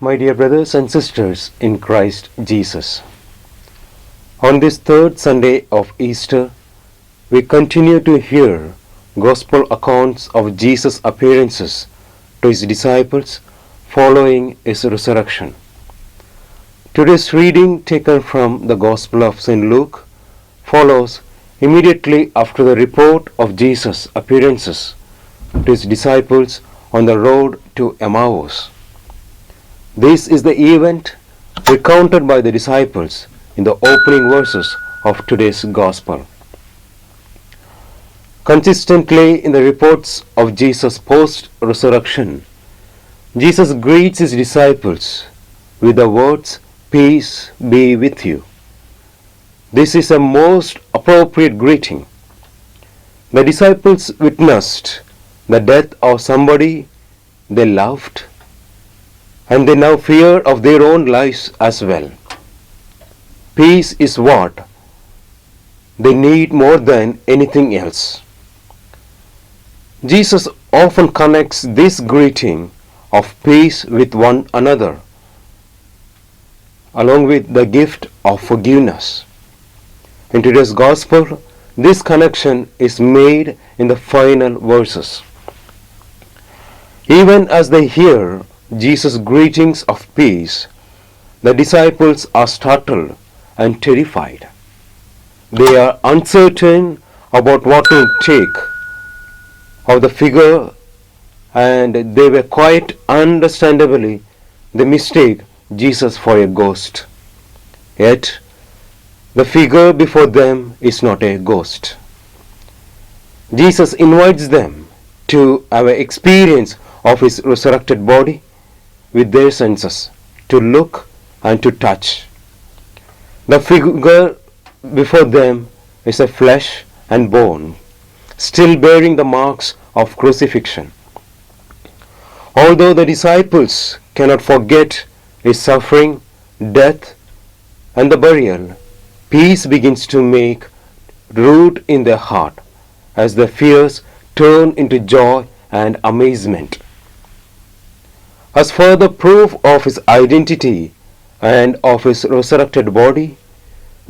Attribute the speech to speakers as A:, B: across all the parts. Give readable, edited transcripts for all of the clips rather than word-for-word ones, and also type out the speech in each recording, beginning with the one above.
A: My dear brothers and sisters in Christ Jesus, on this third Sunday of Easter, we continue to hear Gospel accounts of Jesus' appearances to his disciples following his resurrection. Today's reading, taken from the Gospel of St. Luke, follows immediately after the report of Jesus' appearances to his disciples on the road to Emmaus. This is the event recounted by the disciples in the opening verses of today's Gospel. Consistently in the reports of Jesus' post-resurrection, Jesus greets his disciples with the words, "Peace be with you." This is a most appropriate greeting. The disciples witnessed the death of somebody they loved, and they now fear of their own lives as well. Peace is what they need more than anything else. Jesus often connects this greeting of peace with one another, along with the gift of forgiveness. In today's Gospel, this connection is made in the final verses. Even as they hear Jesus' greetings of peace, the disciples are startled and terrified. They are uncertain about what to take of the figure, and they were quite understandably they mistake Jesus for a ghost. Yet, the figure before them is not a ghost. Jesus invites them to have an experience of his resurrected body with their senses, to look and to touch. The figure before them is a flesh and bone, still bearing the marks of crucifixion. Although the disciples cannot forget his suffering, death, and the burial, peace begins to make root in their heart as their fears turn into joy and amazement. As further proof of his identity and of his resurrected body,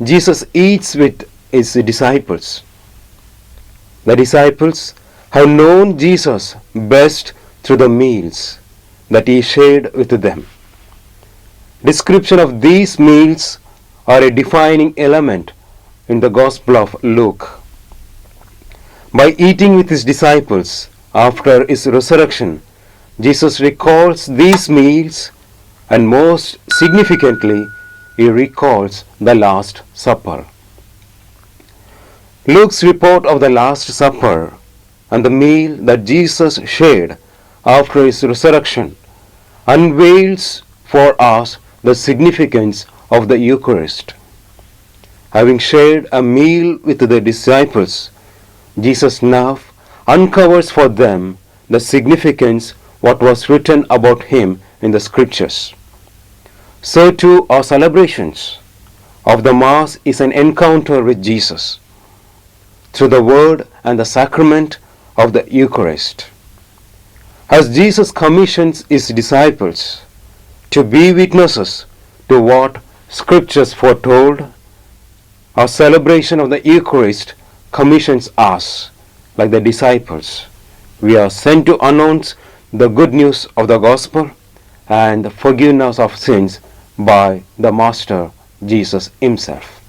A: Jesus eats with his disciples. The disciples have known Jesus best through the meals that he shared with them. Description of these meals are a defining element in the Gospel of Luke. By eating with his disciples after his resurrection, Jesus recalls these meals, and most significantly, he recalls the Last Supper. Luke's report of the Last Supper and the meal that Jesus shared after his resurrection unveils for us the significance of the Eucharist. Having shared a meal with the disciples, Jesus now uncovers for them the significance what was written about him in the scriptures. So too our celebrations of the Mass is an encounter with Jesus through the word and the sacrament of the Eucharist. As Jesus commissions his disciples to be witnesses to what scriptures foretold, our celebration of the Eucharist commissions us, like the disciples. We are sent to announce the good news of the gospel and the forgiveness of sins by the Master Jesus himself.